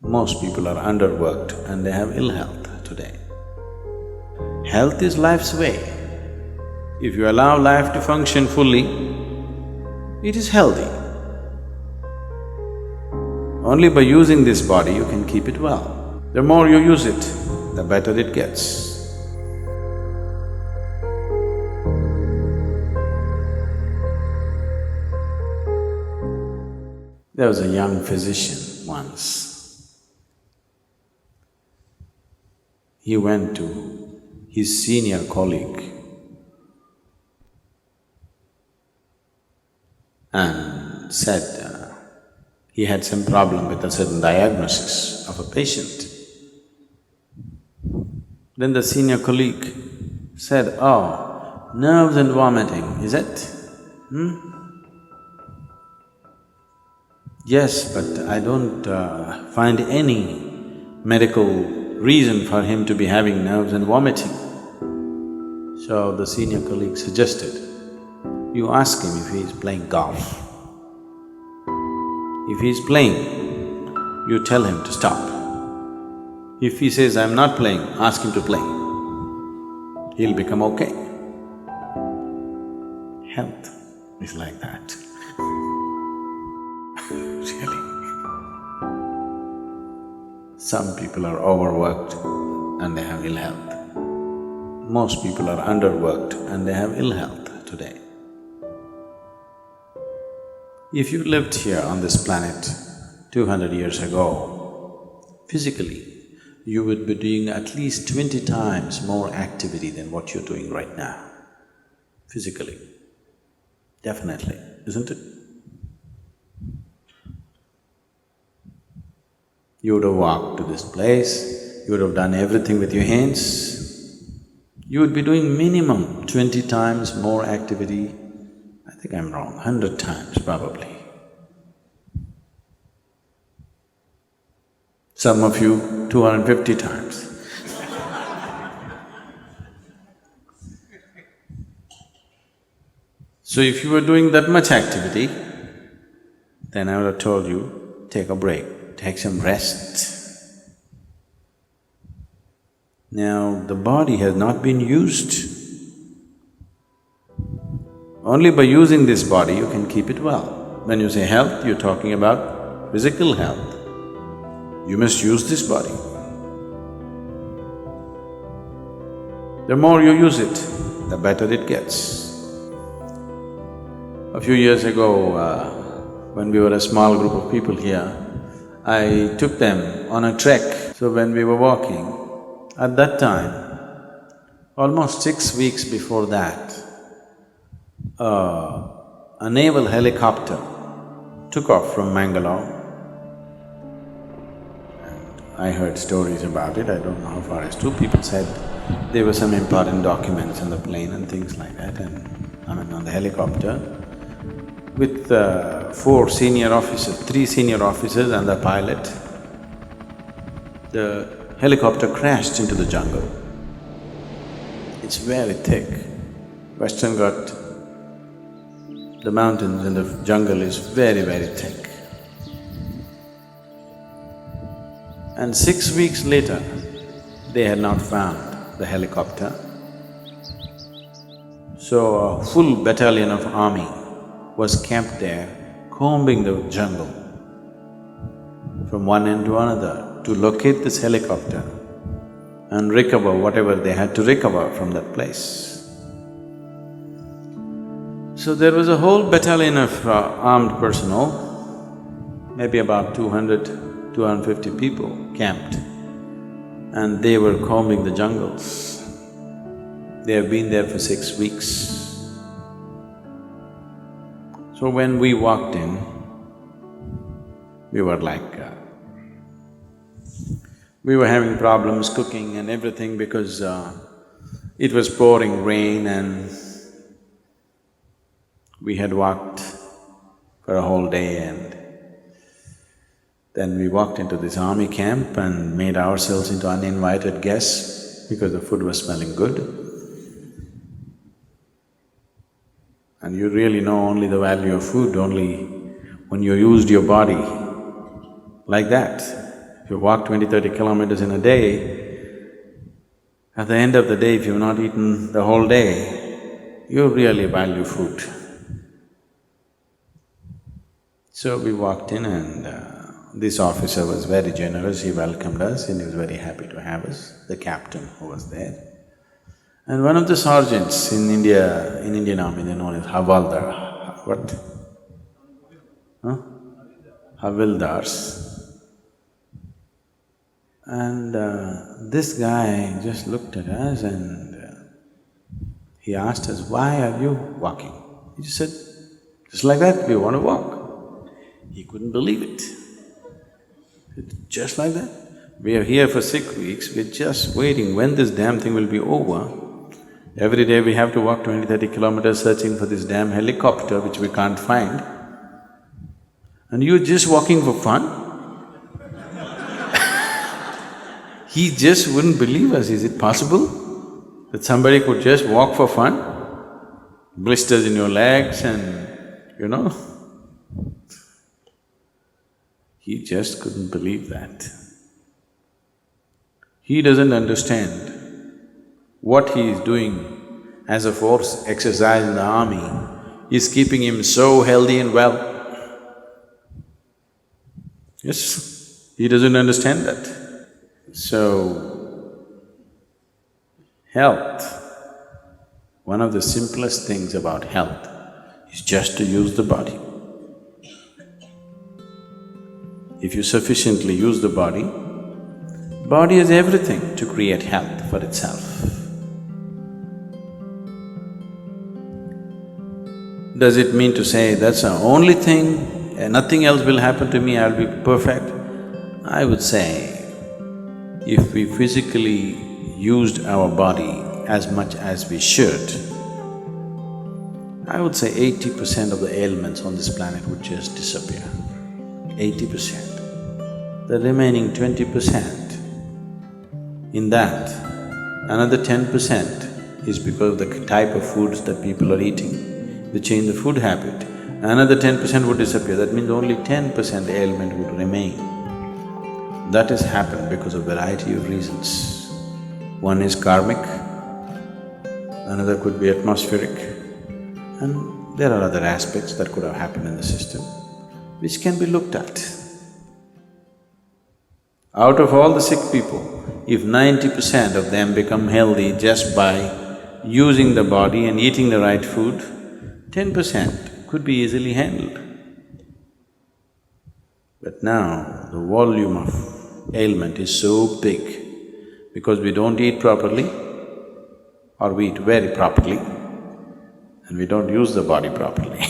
Most people are underworked and they have ill health today. Health is life's way. If you allow life to function fully, it is healthy. Only by using this body you can keep it well. The more you use it, the better it gets. There was a young physician once. He went to his senior colleague and said he had some problem with a certain diagnosis of a patient. Then the senior colleague said, "Oh, nerves and vomiting, is it? Yes, but I don't find any medical reason for him to be having nerves and vomiting." So the senior colleague suggested, you ask him if he is playing golf. If he is playing, you tell him to stop. If he says, "I'm not playing," ask him to play. He'll become okay. Health is like that. Really. Some people are overworked and they have ill health. Most people are underworked and they have ill health today. If you lived here on this planet 200 years ago, physically, you would be doing at least 20 times more activity than what you're doing right now, physically. Definitely, isn't it? You would have walked to this place, you would have done everything with your hands. You would be doing minimum 20 times more activity. I think I'm wrong, 100 times probably. Some of you 250 times. So if you were doing that much activity, then I would have told you, take a break, take some rest. Now, the body has not been used. Only by using this body you can keep it well. When you say health, you're talking about physical health. You must use this body. The more you use it, the better it gets. A few years ago, when we were a small group of people here, I took them on a trek. So when we were walking, at that time, almost 6 weeks before that, a naval helicopter took off from Mangalore. And I heard stories about it, I don't know how far it's true. People said there were some important documents on the plane and things like that, and on the helicopter, with 4 senior officers, 3 senior officers and the pilot. The helicopter crashed into the jungle. It's very thick. Western Ghat, the mountains and the jungle is very, very thick. And 6 weeks later, they had not found the helicopter. So a full battalion of army was camped there, combing the jungle from one end to another to locate this helicopter and recover whatever they had to recover from that place. So there was a whole battalion of armed personnel, maybe about 200, 250 people camped, and they were combing the jungles. They have been there for 6 weeks. So when we walked in, we were like… we were having problems cooking and everything because it was pouring rain and we had walked for a whole day, and then we walked into this army camp and made ourselves into uninvited guests because the food was smelling good. And you really know only the value of food only when you used your body like that. If you walk 20-30 kilometers in a day, at the end of the day, if you've not eaten the whole day, you really value food. So we walked in and this officer was very generous, he welcomed us and he was very happy to have us, the captain who was there. And one of the sergeants in India, in Indian army, they're known as Havaldar. What? Huh? Havildars. And this guy just looked at us and he asked us, "Why are you walking?" He just said, "Just like that, we want to walk." He couldn't believe it. Just like that? We are here for 6 weeks, we're just waiting when this damn thing will be over. Every day we have to walk 20-30 kilometers searching for this damn helicopter which we can't find. And you're just walking for fun? He just wouldn't believe us. Is it possible that somebody could just walk for fun? Blisters in your legs and, you know. He just couldn't believe that. He doesn't understand what he is doing as a force exercise in the army is keeping him so healthy and well. Yes, he doesn't understand that. So, health, one of the simplest things about health is just to use the body. If you sufficiently use the body has everything to create health for itself. Does it mean to say that's the only thing, nothing else will happen to me, I'll be perfect? I would say, if we physically used our body as much as we should, I would say 80% of the ailments on this planet would just disappear. 80%. The remaining 20%, in that, another 10% is because of the type of foods that people are eating. They change the food habit, another 10% would disappear. That means only 10% ailment would remain. That has happened because of variety of reasons. One is karmic, another could be atmospheric, and there are other aspects that could have happened in the system which can be looked at. Out of all the sick people, if 90% of them become healthy just by using the body and eating the right food, 10% could be easily handled. But now, the volume of ailment is so big because we don't eat properly or we eat very properly and we don't use the body properly.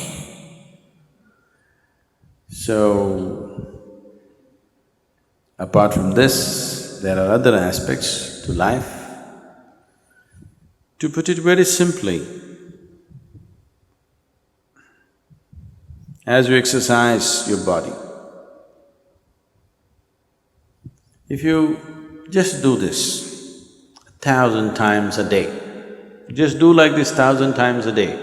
So, apart from this, there are other aspects to life. To put it very simply, as you exercise your body, if you just do this 1,000 times a day, just do like this 1,000 times a day,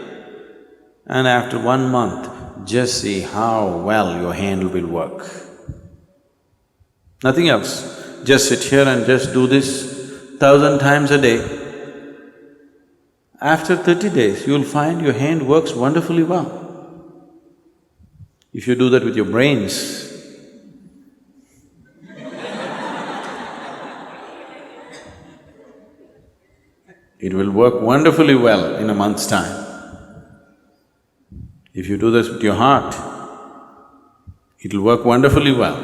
and after 1 month, just see how well your hand will work. Nothing else, just sit here and just do this 1,000 times a day. After 30 days, you'll find your hand works wonderfully well. If you do that with your brains, it will work wonderfully well in a month's time. If you do this with your heart, it'll work wonderfully well.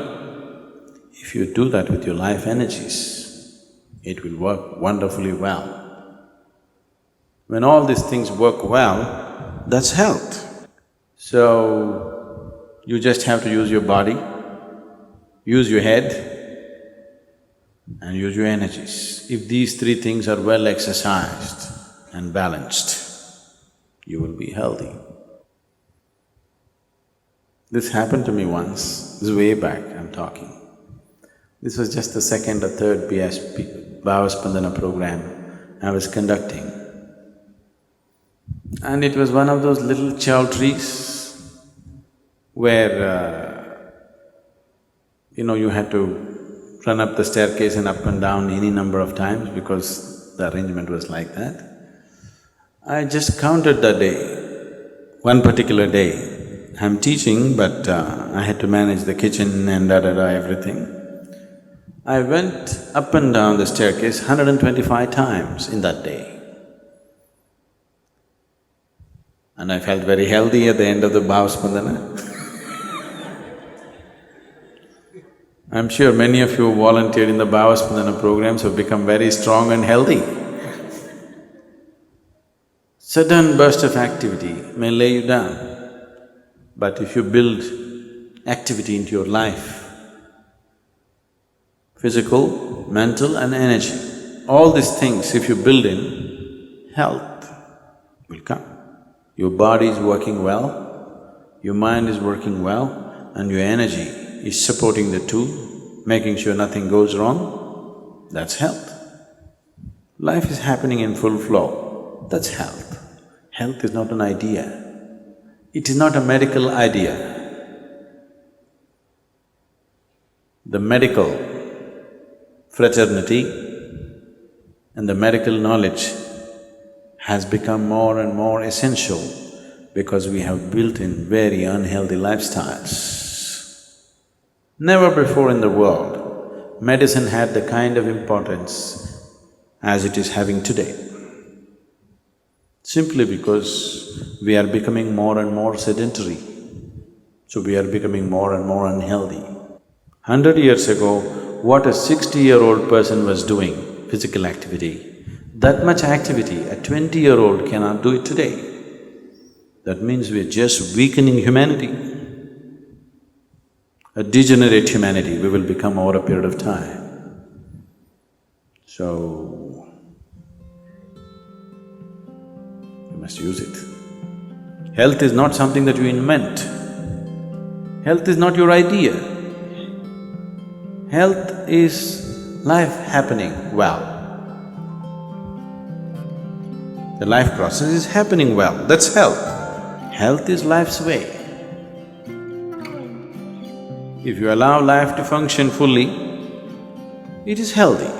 If you do that with your life energies, it will work wonderfully well. When all these things work well, that's health. So, you just have to use your body, use your head, and use your energies. If these three things are well exercised and balanced, you will be healthy. This happened to me once, this is way back I'm talking. This was just the second or third BSP, Bhavaspandana program I was conducting. And it was one of those little chow trees where, you had to run up the staircase and up and down any number of times because the arrangement was like that. I just counted that day, one particular day. I'm teaching, but I had to manage the kitchen and everything. I went up and down the staircase 125 times in that day. And I felt very healthy at the end of the Bhavaspandana. I'm sure many of you who volunteered in the Bhavaspandana programs have become very strong and healthy. Sudden burst of activity may lay you down, but if you build activity into your life, physical, mental and energy, all these things if you build in, health will come. Your body is working well, your mind is working well, and your energy is supporting the two, making sure nothing goes wrong, that's health. Life is happening in full flow, that's health. Health is not an idea, it is not a medical idea. The medical fraternity and the medical knowledge has become more and more essential because we have built in very unhealthy lifestyles. Never before in the world, medicine had the kind of importance as it is having today. Simply because we are becoming more and more sedentary, so we are becoming more and more unhealthy. 100 years ago, what a 60-year-old person was doing, physical activity, that much activity a 20-year-old cannot do it today. That means we're just weakening humanity. A degenerate humanity we will become over a period of time. So, you must use it. Health is not something that you invent. Health is not your idea. Health is life happening well. The life process is happening well, that's health. Health is life's way. If you allow life to function fully, it is healthy.